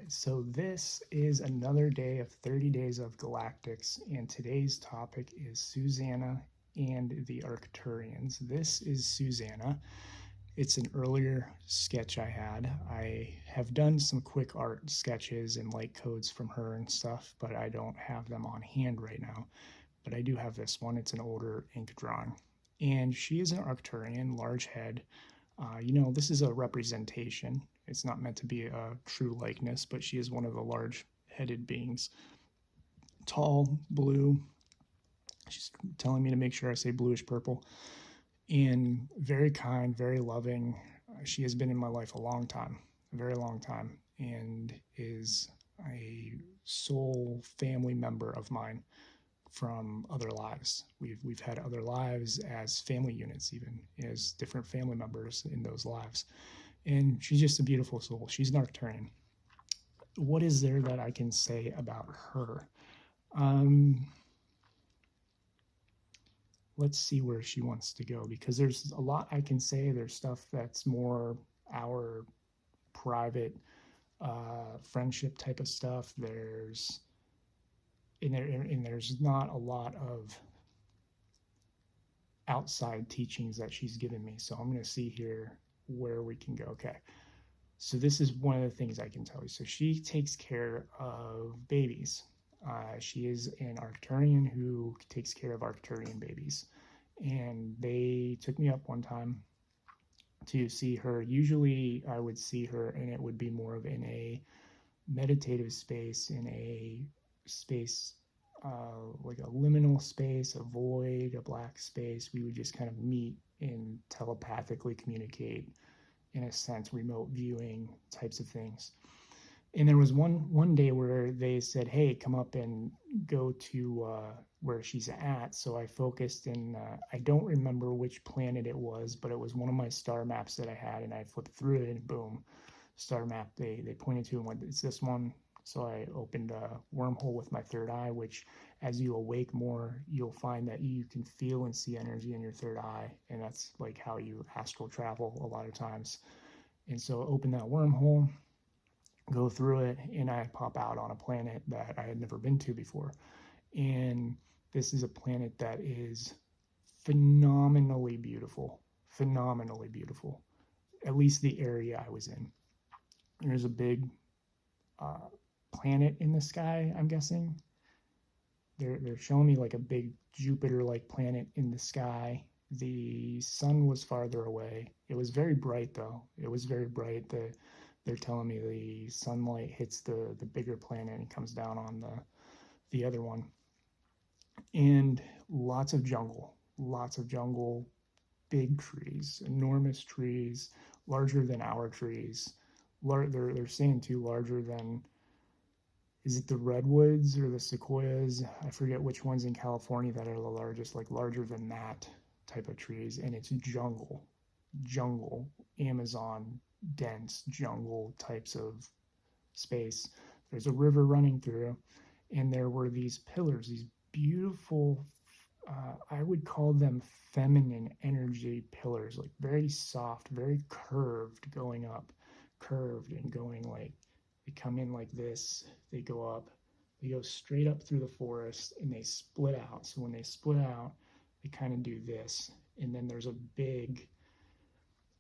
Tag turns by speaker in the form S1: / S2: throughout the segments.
S1: So this is another day of 30 Days of Galactics, and today's topic is Susana and the Arcturians. This is Susana. It's an earlier sketch I had. I have done some quick art sketches and light codes from her and stuff, but I don't have them on hand right now. But I do have this one. It's an older ink drawing. And she is an Arcturian, large head. This is a representation. It's not meant to be a true likeness, but she is one of the large-headed beings. Tall, blue. She's telling me to make sure I say bluish purple. And very kind, very loving. She has been in my life a long time, a very long time, and is a soul family member of mine from other lives. We've had other lives as family units, even as different family members in those lives. And she's just a beautiful soul. She's an Arcturian. What is there that I can say about her? Let's see where she wants to go, because there's a lot I can say. There's stuff that's more our private friendship type of stuff. There's not a lot of outside teachings that she's given me. So I'm going to see here where we can go. Okay. So this is one of the things I can tell you. So she takes care of babies. She is an Arcturian who takes care of Arcturian babies. And they took me up one time to see her. Usually I would see her and it would be more of in a meditative space, in a space like a liminal space, a void, a black space. We would just kind of meet and telepathically communicate, in a sense, remote viewing types of things. And there was one day where they said, hey, come up and go to where she's at. So I focused in, I don't remember which planet it was, but it was one of my star maps that I had, and I flipped through it and boom, star map they pointed to and went, it's this one. So I opened a wormhole with my third eye, which as you awake more, you'll find that you can feel and see energy in your third eye. And that's like how you astral travel a lot of times. And so open that wormhole, go through it, and I pop out on a planet that I had never been to before. And this is a planet that is phenomenally beautiful, at least the area I was in. There's a big planet in the sky, I'm guessing. They're showing me like a big Jupiter-like planet in the sky. The sun was farther away. It was very bright, though. It was very bright. They're telling me the sunlight hits the bigger planet and comes down on the other one. And lots of jungle, big trees, enormous trees, larger than our trees. They're saying too, larger than, is it the redwoods or the sequoias? I forget which ones in California that are the largest, like larger than that type of trees. And it's jungle, Amazon, dense jungle types of space. There's a river running through, and there were these pillars, these beautiful, I would call them feminine energy pillars, like very soft, very curved, going up, curved and going like, they come in like this, they go up, they go straight up through the forest, and they split out. So when they split out, they kind of do this, and then there's a big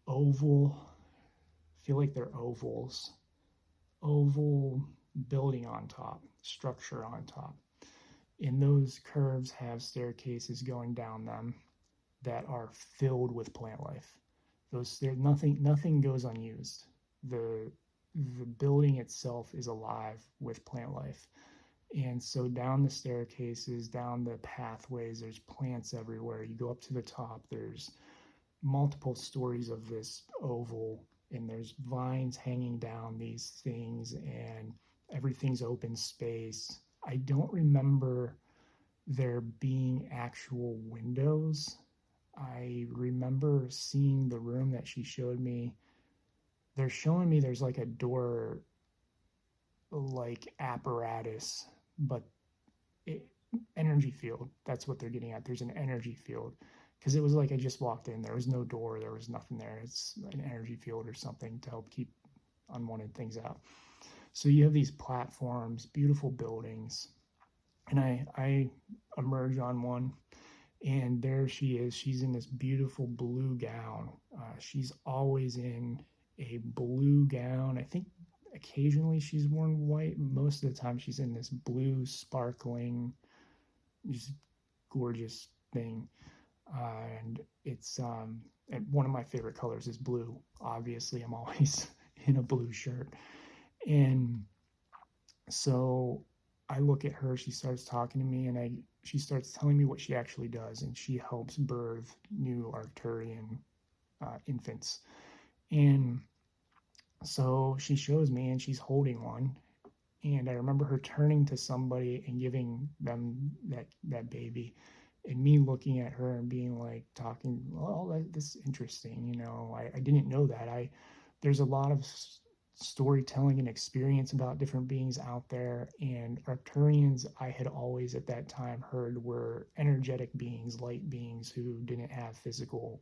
S1: oval, I feel like they're ovals, oval building on top, structure on top. And those curves have staircases going down them that are filled with plant life. Nothing goes unused. The building itself is alive with plant life. And so down the staircases, down the pathways, there's plants everywhere. You go up to the top, there's multiple stories of this oval, and there's vines hanging down these things, and everything's open space. I don't remember there being actual windows. I remember seeing the room that she showed me. They're showing me there's like a door like apparatus, but energy field, that's what they're getting at. There's an energy field, because it was like I just walked in, there was no door, there was nothing there. It's an energy field or something to help keep unwanted things out. So you have these platforms, beautiful buildings, and I emerge on one, and there she is. She's in this beautiful blue gown. She's always in a blue gown. I think occasionally she's worn white. Most of the time she's in this blue, sparkling, just gorgeous thing. And it's and one of my favorite colors is blue. Obviously, I'm always in a blue shirt. And so I look at her, she starts talking to me, and she starts telling me what she actually does, and she helps birth new Arcturian infants. And so she shows me, and she's holding one, and I remember her turning to somebody and giving them that baby, and me looking at her and being like, talking, well, this is interesting, I didn't know that. There's a lot of storytelling and experience about different beings out there, and Arcturians, I had always at that time heard, were energetic beings, light beings who didn't have physical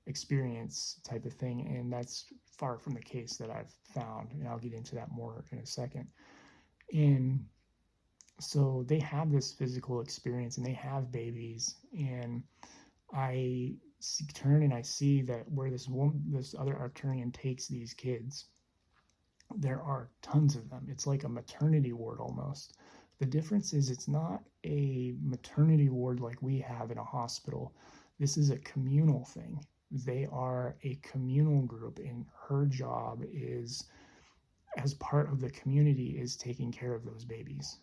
S1: experience type of thing, and that's far from the case that I've found, and I'll get into that more in a second. And so they have this physical experience, and they have babies, and I turn and I see that where this other Arcturian takes these kids, there are tons of them. It's like a maternity ward almost. The difference is it's not a maternity ward like we have in a hospital. This is a communal thing. They are a communal group, and her job is, as part of the community, is taking care of those babies.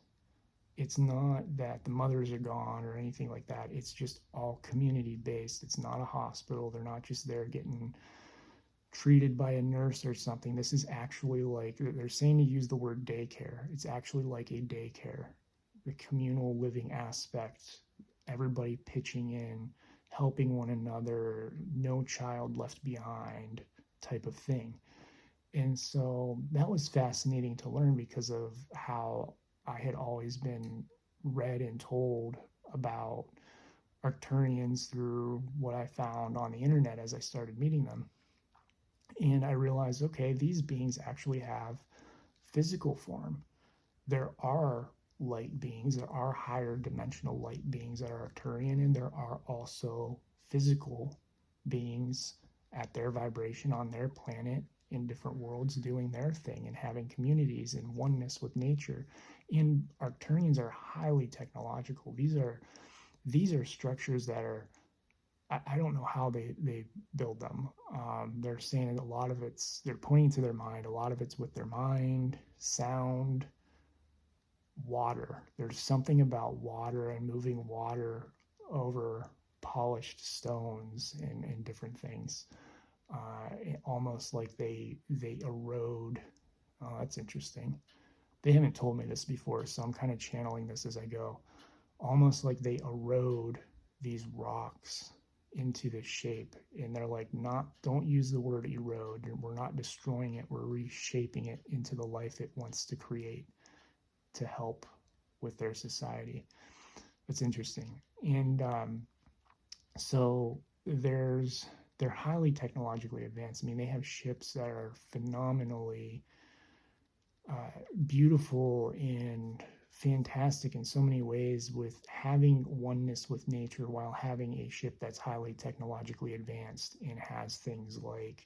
S1: It's not that the mothers are gone or anything like that. It's just all community based. It's not a hospital. They're not just there getting treated by a nurse or something. This is actually like, they're saying to use the word daycare. It's actually like a daycare, the communal living aspect, everybody pitching in, helping one another, no child left behind type of thing. And so that was fascinating to learn because of how I had always been read and told about Arcturians through what I found on the internet as I started meeting them. And I realized, okay, these beings actually have physical form. There are light beings, there are higher dimensional light beings that are Arcturian, and there are also physical beings at their vibration on their planet in different worlds doing their thing and having communities and oneness with nature. And Arcturians are highly technological. These are structures that are, I don't know how they build them. They're saying a lot of they're pointing to their mind. A lot of it's with their mind, sound, water. There's something about water and moving water over polished stones and different things. Almost like they erode. Oh, that's interesting. They haven't told me this before, so I'm kind of channeling this as I go. Almost like they erode these rocks into the shape, and they're like, don't use the word erode. We're not destroying it, we're reshaping it into the life it wants to create to help with their society. It's interesting. And so they're highly technologically advanced. I mean, they have ships that are phenomenally beautiful and fantastic in so many ways, with having oneness with nature while having a ship that's highly technologically advanced and has things like,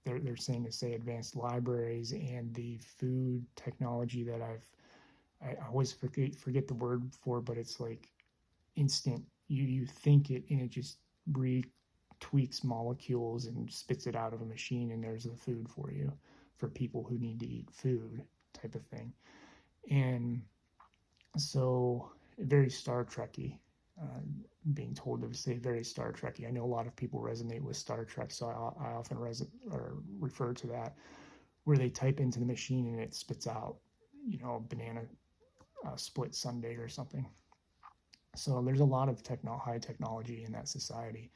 S1: they're saying to say advanced libraries, and the food technology that I always forget the word for, but it's like instant. You think it and it just retweaks molecules and spits it out of a machine, and there's the food for you, for people who need to eat food type of thing. And so very Star Trekky, being told to say very Star Trekky. I know a lot of people resonate with Star Trek, so I often refer to that, where they type into the machine and it spits out, a banana split sundae or something. So there's a lot of high technology in that society,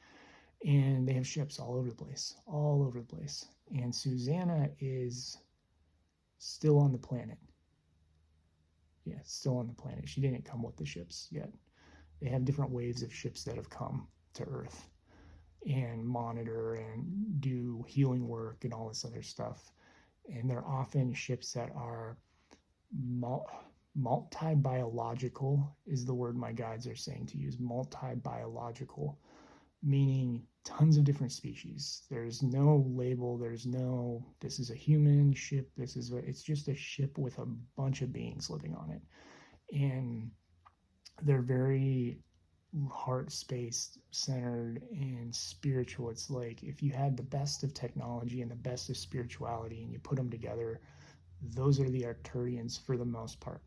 S1: and they have ships all over the place, And Susana is still on the planet. Yeah, still on the planet. She didn't come with the ships yet. They have different waves of ships that have come to Earth and monitor and do healing work and all this other stuff. and they're often ships that are multi-biological is the word my guides are saying to use. Multi-biological, meaning tons of different species. There's no label, there's no this is a human ship, it's just a ship with a bunch of beings living on it. And they're very heart space centered and spiritual. It's like if you had the best of technology and the best of spirituality and you put them together, those are the Arcturians for the most part.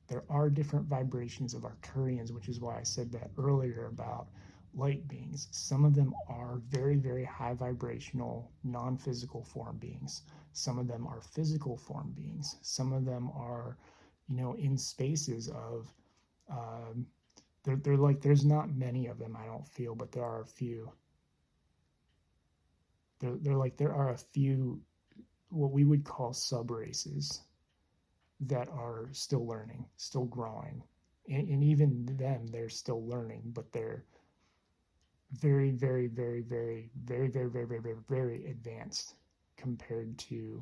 S1: There are different vibrations of Arcturians, which is why I said that earlier about light beings. Some of them are very, very high vibrational, non physical form beings. Some of them are physical form beings. Some of them are, in spaces of, they're like, there's not many of them, I don't feel, but there are a few. They're like, there are a few, what we would call sub races that are still learning, still growing. And even them, they're still learning, but they're very, very, very, very, very, very, very, very, very, very advanced compared to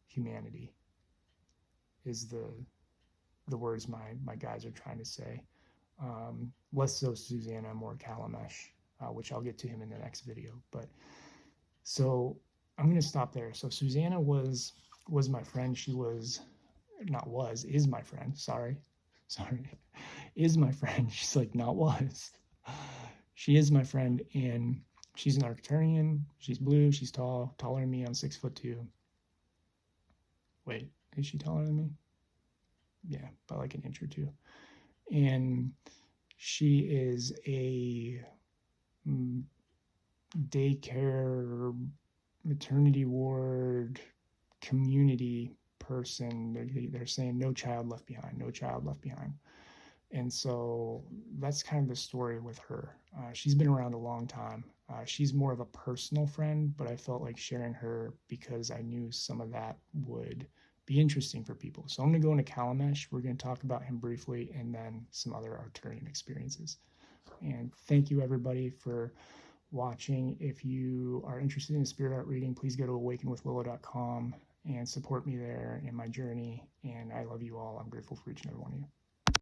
S1: humanity, is the words my guys are trying to say. Less so Susana, more Kalamesh, which I'll get to him in the next video. But so I'm going to stop there. So Susana was my friend. She was not was is my friend. Sorry, is my friend. She's like not was. She is my friend, and she's an Arcturian. She's blue. She's tall, taller than me. I'm 6'2". Wait, is she taller than me? Yeah, by like an inch or two. And she is a daycare, maternity ward, community person. They're saying no child left behind, no child left behind. And so that's kind of the story with her. She's been around a long time. She's more of a personal friend, but I felt like sharing her because I knew some of that would be interesting for people. So I'm going to go into Kalamesh. We're going to talk about him briefly and then some other Arcturian experiences. And thank you, everybody, for watching. If you are interested in spirit art reading, please go to awakenwithwillow.com and support me there in my journey. And I love you all. I'm grateful for each and every one of you.